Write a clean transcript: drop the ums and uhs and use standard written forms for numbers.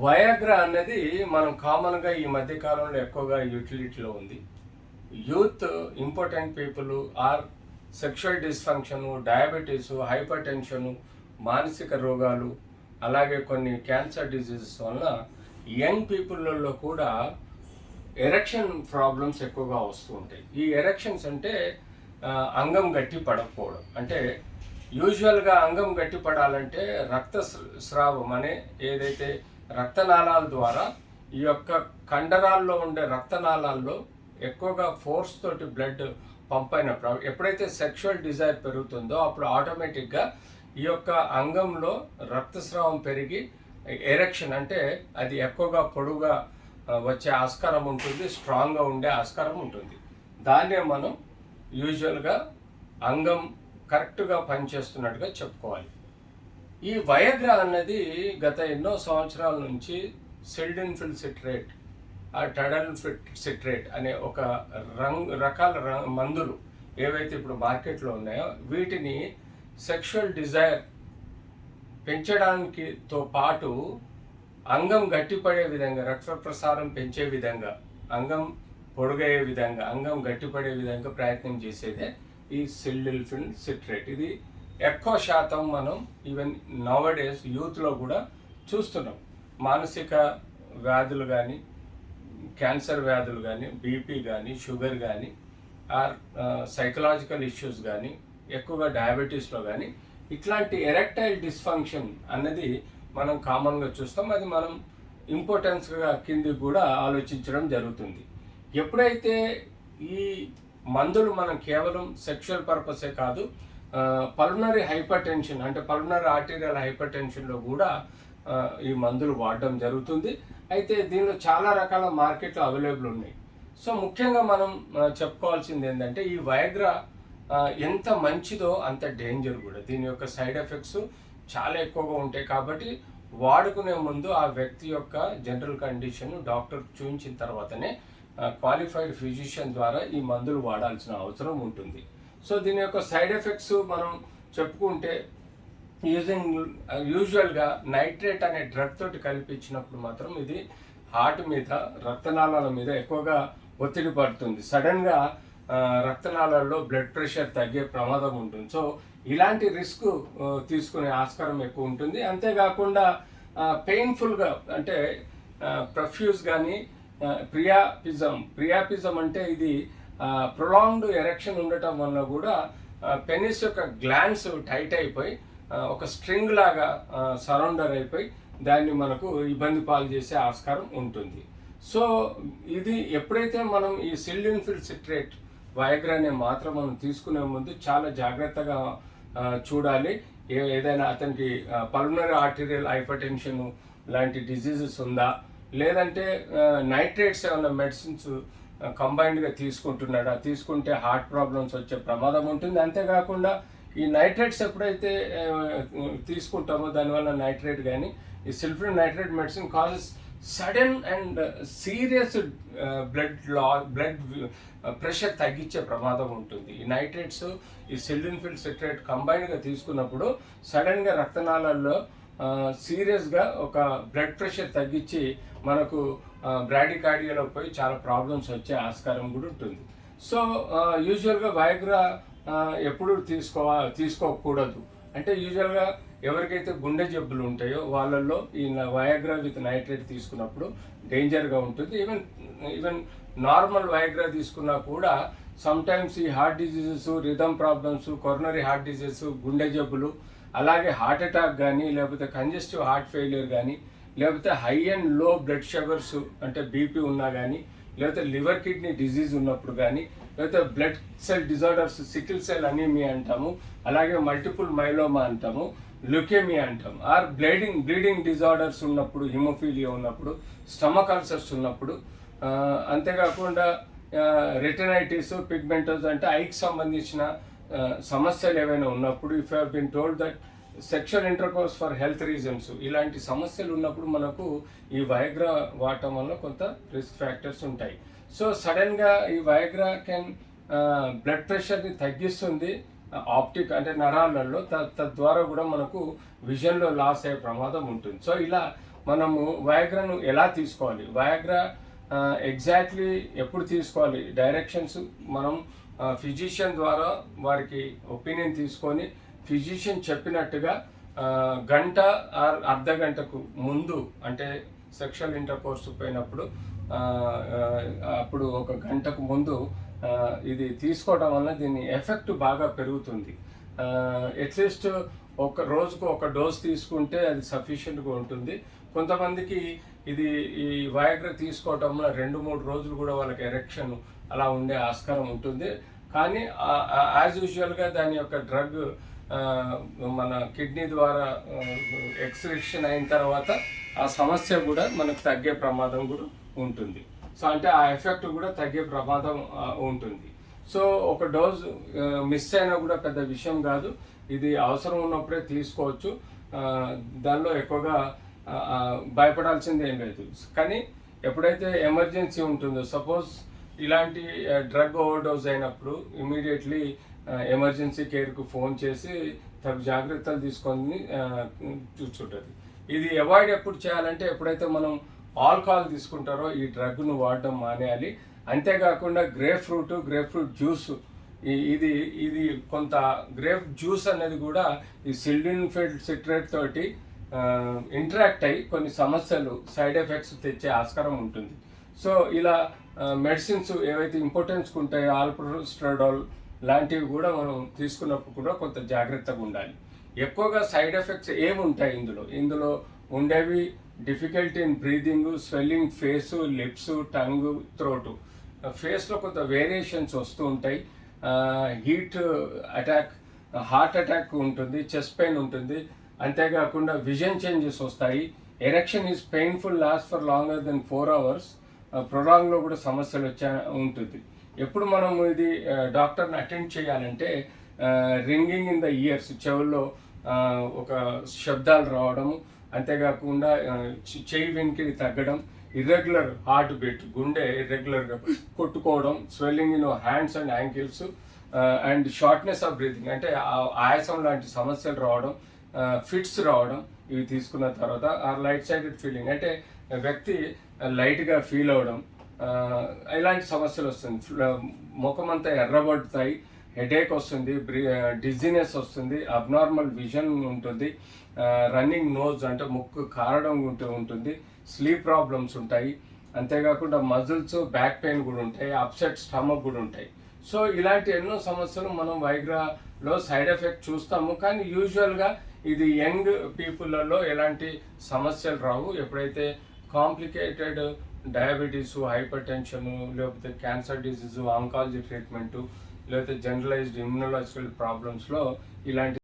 Viagra అనేది మనం కామన్గా ఈ మధ్య కాలంలో ఎక్కువగా యూటిలిటీలో ఉంది. Youth important people are sexual dysfunction, diabetes, hyper tension, మానసిక రోగాలు, అలాగే కొన్ని క్యాన్సర్ డిజీజెస్ వలన యంగ్ పీపుల్లో కూడా ఎరెక్షన్ ప్రాబ్లమ్స్ ఎక్కువగా వస్తూ ఉంటాయి. ఈ ఎరెక్షన్స్ అంటే అంగం గట్టి పడకపోవడం. అంటే యూజువల్గా అంగం గట్టి పడాలంటే రక్తస్రావం అనే ఏదైతే రక్తనాళాల ద్వారా ఈ యొక్క కండరాల్లో ఉండే రక్తనాళాల్లో ఎక్కువగా ఫోర్స్ తోటి బ్లడ్ పంప్ అయినప్పుడు ఎప్పుడైతే సెక్షువల్ డిజైర్ పెరుగుతుందో అప్పుడు ఆటోమేటిక్గా ఈ యొక్క అంగంలో రక్తస్రావం పెరిగి ఎరెక్షన్ అంటే అది ఎక్కువగా పొడుగా వచ్చే ఆస్కారం ఉంటుంది, స్ట్రాంగ్గా ఉండే ఆస్కారం ఉంటుంది. దాన్నే మనం యూజువల్గా అంగం కరెక్ట్గా పనిచేస్తున్నట్టుగా చెప్పుకోవాలి. ఈ వయాగ్రా అన్నది గత ఎన్నో సంవత్సరాల నుంచి సిల్డెన్ఫిల్ సిట్రేట్, ఆ టడల్ఫిల్ సిట్రేట్ అనే ఒక రకాల మందులు ఏవైతే ఇప్పుడు మార్కెట్లో ఉన్నాయో వీటిని సెక్షువల్ డిజైర్ పెంచడానికితో పాటు అంగం గట్టిపడే విధంగా, రక్త ప్రసారం పెంచే విధంగా, అంగం పొడుగయ్యే విధంగా, అంగం గట్టిపడే విధంగా ప్రయత్నం చేసేదే ఈ సిల్డెన్ఫిల్ సిట్రేట్. ఇది ఎక్కువ శాతం మనం ఈవెన్ నౌవడేస్ యూత్లో కూడా చూస్తున్నాం. మానసిక వ్యాధులు కానీ, క్యాన్సర్ వ్యాధులు కానీ, బీపీ కానీ, షుగర్ కానీ, ఆర్ సైకలాజికల్ ఇష్యూస్ కానీ, ఎక్కువగా డయాబెటీస్లో కానీ ఇట్లాంటి ఎరెక్టైల్ డిస్ఫంక్షన్ అన్నది మనం కామన్గా చూస్తాం. అది మనం ఇంపార్టెన్స్గా కిందికి కూడా ఆలోచించడం జరుగుతుంది. ఎప్పుడైతే ఈ మందులు మనం కేవలం సెక్షువల్ పర్పసే కాదు, పల్మనరీ హైపర్ టెన్షన్ అంటే పల్మనరీ ఆర్టీరియల్ హైపర్ టెన్షన్లో కూడా ఈ మందులు వాడడం జరుగుతుంది. అయితే దీనిలో చాలా రకాల మార్కెట్లు అవైలబుల్ ఉన్నాయి. సో ముఖ్యంగా మనం చెప్పుకోవాల్సింది ఏంటంటే ఈ వయాగ్రా ఎంత మంచిదో అంత డేంజర్ కూడా. దీని యొక్క సైడ్ ఎఫెక్ట్స్ చాలా ఎక్కువగా ఉంటాయి. కాబట్టి వాడుకునే ముందు ఆ వ్యక్తి యొక్క జనరల్ కండిషన్ డాక్టర్ చూపించిన తర్వాతనే క్వాలిఫైడ్ ఫిజిషియన్ ద్వారా ఈ మందులు వాడాల్సిన అవసరం ఉంటుంది. సో దీని యొక్క సైడ్ ఎఫెక్ట్స్ మనం చెప్పుకుంటే యూజువల్గా నైట్రేట్ అనే డ్రగ్ తోటి కలిపించినప్పుడు మాత్రం ఇది హార్ట్ మీద, రక్తనాళాల మీద ఎక్కువగా ఒత్తిడి పడుతుంది. సడన్గా రక్తనాళాల్లో బ్లడ్ ప్రెషర్ తగ్గే ప్రమాదం ఉంటుంది. సో ఇలాంటి రిస్క్ తీసుకునే ఆస్కారం ఎక్కువ ఉంటుంది. అంతేకాకుండా పెయిన్ఫుల్గా అంటే ప్రొఫ్యూజ్ కానీ ప్రియాపిజం అంటే ఇది ప్రొలాంగ్డ్ ఎరెక్షన్ ఉండటం వల్ల కూడా పెనిస్ యొక్క గ్లాండ్స్ టైట్ అయిపోయి ఒక స్ట్రింగ్ లాగా సరౌండర్ అయిపోయి దాన్ని మనకు ఇబ్బంది పాలు చేసే ఆస్కారం ఉంటుంది. సో ఇది ఎప్పుడైతే మనం ఈ సిల్డెన్ఫిల్ సిట్రేట్ వయాగ్రా అనే మాత్రం మనం తీసుకునే ముందు చాలా జాగ్రత్తగా చూడాలి. ఏదైనా అతనికి పల్మనరీ ఆర్టీరియల్ హైపర్ టెన్షన్ లాంటి డిజీజెస్ ఉందా, లేదంటే నైట్రేట్స్ ఏమైనా మెడిసిన్స్ కంబైన్డ్గా తీసుకుంటున్నాడా, తీసుకుంటే హార్ట్ ప్రాబ్లమ్స్ వచ్చే ప్రమాదం ఉంటుంది. అంతేకాకుండా ఈ నైట్రేట్స్ ఎప్పుడైతే తీసుకుంటామో దానివల్ల నైట్రేట్ కానీ ఈ sulphuric nitrate medicine causes sudden and serious blood pressure తగ్గించే ప్రమాదం ఉంటుంది. ఈ నైట్రేట్స్ ఈ సిల్డెన్ఫిల్ సిట్రేట్ కంబైన్డ్గా తీసుకున్నప్పుడు సడన్గా రక్తనాళాల్లో సీరియస్గా ఒక బ్లడ్ ప్రెషర్ తగ్గించి మనకు బ్రాడికార్డియాలో పోయి చాలా ప్రాబ్లమ్స్ వచ్చే ఆస్కారం కూడా ఉంటుంది. సో యూజువల్గా వయాగ్రా ఎప్పుడు తీసుకోకూడదు అంటే యూజువల్గా ఎవరికైతే గుండె జబ్బులు ఉంటాయో వాళ్ళల్లో ఈ వయాగ్రా విత్ నైట్రేట్ తీసుకున్నప్పుడు డేంజర్గా ఉంటుంది. ఈవెన్ నార్మల్ వయాగ్రా తీసుకున్నా కూడా సమ్టైమ్స్ ఈ heart diseases, rhythm problems, coronary heart diseases, గుండె జబ్బులు, అలాగే హార్ట్ అటాక్ కానీ, లేకపోతే కంజెస్టివ్ హార్ట్ ఫెయిల్యూర్ కానీ, లేకపోతే హై అండ్ లో బ్లడ్ షుగర్స్ అంటే బీపీ ఉన్నా కానీ, లేకపోతే లివర్ కిడ్నీ డిజీజ్ ఉన్నప్పుడు కానీ, లేకపోతే blood cell disorders, sickle cell anaemia అంటాము, అలాగే మల్టిపుల్ మైలోమా అంటాము, ల్యూకేమియా అంటాము, ఆర్ బ్లీడింగ్ డిజార్డర్స్ ఉన్నప్పుడు, హిమోఫీలియా ఉన్నప్పుడు, స్టమక్ అల్సర్స్ ఉన్నప్పుడు, అంతేకాకుండా రెటినైటిస్, పిగ్మెంటోస్ అంటే ఐకి సంబంధించిన సమస్యలు ఏవైనా ఉన్నప్పుడు, if have been told that sexual intercourse for health reasons, ఇలాంటి సమస్యలు ఉన్నప్పుడు మనకు ఈ వయాగ్రా వాడటం వల్ల కొంత రిస్క్ ఫ్యాక్టర్స్ ఉంటాయి. సో సడన్గా ఈ వయాగ్రా కెన్ బ్లడ్ ప్రెషర్ని తగ్గిస్తుంది, ఆప్టిక్ అంటే నరాలలో తద్వారా కూడా మనకు విజన్లో లాస్ అయ్యే ప్రమాదం ఉంటుంది. సో ఇలా మనము వయాగ్రాను ఎలా తీసుకోవాలి, వయాగ్రా ఎగ్జాక్ట్లీ ఎప్పుడు తీసుకోవాలి, డైరెక్షన్స్ మనం ఫిజిషియన్ ద్వారా వారికి ఒపీనియన్ తీసుకొని ఫిజిషియన్ చెప్పినట్టుగా గంట అర్ధ గంటకు ముందు అంటే సెక్షువల్ ఇంటర్కోర్స్ పోయినప్పుడు అప్పుడు ఒక గంటకు ముందు ఇది తీసుకోవడం వల్ల దీని ఎఫెక్ట్ బాగా పెరుగుతుంది. అట్లీస్ట్ ఒక రోజుకు ఒక డోస్ తీసుకుంటే అది సఫిషియెంట్గా ఉంటుంది. కొంతమందికి ఇది ఈ వయాగ్రా తీసుకోవటం వల్ల 2-3 రోజులు కూడా వాళ్ళకి ఎరెక్షన్ అలా ఉండే ఆస్కారం ఉంటుంది. కానీ యాజ్ యూజువల్గా దాని యొక్క డ్రగ్ మన కిడ్నీ ద్వారా ఎక్స్క్రిషన్ అయిన తర్వాత ఆ సమస్య కూడా మనకు తగ్గే ప్రమాదం కూడా ఉంటుంది. సో అంటే ఆ ఎఫెక్ట్ కూడా తగ్గే ప్రమాదం ఉంటుంది. సో ఒక డోసు మిస్ అయినా కూడా పెద్ద విషయం కాదు, ఇది అవసరం ఉన్నప్పుడే తీసుకోవచ్చు. దానిలో ఎక్కువగా భయపడాల్సింది ఏం లేదు. కానీ ఎప్పుడైతే ఎమర్జెన్సీ ఉంటుందో, సపోజ్ ఇలాంటి డ్రగ్ ఓవర్డోస్ అయినప్పుడు ఇమీడియట్లీ ఎమర్జెన్సీ కేర్కు ఫోన్ చేసి తగు జాగ్రత్తలు తీసుకొని చూస్తుంటుంది. ఇది అవాయిడ్ ఎప్పుడు చేయాలంటే ఎప్పుడైతే మనం ఆల్కహాల్ తీసుకుంటారో ఈ డ్రగ్ను వాడడం మానేయాలి. అంతేకాకుండా గ్రేప్ ఫ్రూట్ జ్యూస్, ఇది కొంత గ్రేప్ జ్యూస్ అనేది కూడా ఈ సిల్డిన్ఫిల్ సిట్రేట్ తోటి ఇంటరాక్ట్ అయ్యి కొన్ని సమస్యలు సైడ్ ఎఫెక్ట్స్ తెచ్చే ఆస్కారం ఉంటుంది. సో ఇలా మెడిసిన్స్ ఏవైతే ఇంపార్టెన్స్ ఉంటాయో ఆల్ప్రోస్ట్రాడోల్ లాంటివి కూడా మనం తీసుకున్నప్పుడు కూడా కొంత జాగ్రత్తగా ఉండాలి. ఎక్కువగా సైడ్ ఎఫెక్ట్స్ ఏముంటాయి ఇందులో ఉండేవి difficulty in breathing, swelling face, lips, tongue, throat. ఫేస్లో కొంత వేరియేషన్స్ వస్తూ ఉంటాయి. హీట్ అటాక్, హార్ట్ అటాక్ ఉంటుంది, చెస్ట్ పెయిన్ ఉంటుంది. అంతేకాకుండా విజన్ చేంజెస్ వస్తాయి. Erection is painful, last for longer than 4 hours. ప్రొలాంగ్లో కూడా సమస్యలు ఉంటుంది. ఎప్పుడు మనం ఇది డాక్టర్ని అటెండ్ చేయాలంటే రింగింగ్ ఇన్ ద ఇయర్స్, చెవుల్లో ఒక శబ్దాలు రావడము, అంతేకాకుండా చెయ్యి వెనుకది తగ్గడం, ఇర్రెగ్యులర్ హార్ట్ బీట్, గుండె ఇర్రెగ్యులర్గా కొట్టుకోవడం, swelling in hands and ankles, and shortness of breathing అంటే ఆయాసం లాంటి సమస్యలు రావడం, ఫిట్స్ రావడం, ఇవి తీసుకున్న తర్వాత లైట్ సైడెడ్ ఫీలింగ్ అంటే వ్యక్తి లైట్గా ఫీల్ అవ్వడం, ఇలాంటి సమస్యలు వస్తుంది. ముఖం అంతా ఎర్రబడుతాయి, హెడేక్ వస్తుంది, డిజినెస్ వస్తుంది, అబ్నార్మల్ విజన్ ఉంటుంది, రన్నింగ్ నోజ్ అంటే ముక్కు కారడం ఉంటుంది, స్లీప్ ప్రాబ్లమ్స్ ఉంటాయి. అంతేకాకుండా మజిల్స్, బ్యాక్ పెయిన్ కూడా ఉంటాయి, అప్సెట్ స్టమక్ కూడా ఉంటాయి. సో ఇలాంటి ఎన్నో సమస్యలు మనం వైగ్రాలో సైడ్ ఎఫెక్ట్ చూస్తాము. కానీ యూజువల్గా ఇది యంగ్ పీపుల్లో ఎలాంటి సమస్యలు రావు. ఎప్పుడైతే కాంప్లికేటెడ్ డయాబెటీసు, హైపర్ టెన్షను, లేకపోతే క్యాన్సర్ డిసీజు, ఆంకాలజీ ట్రీట్మెంటు, లేకపోతే జనరలైజ్డ్ ఇమ్యునలాజికల్ ప్రాబ్లమ్స్లో ఇలాంటి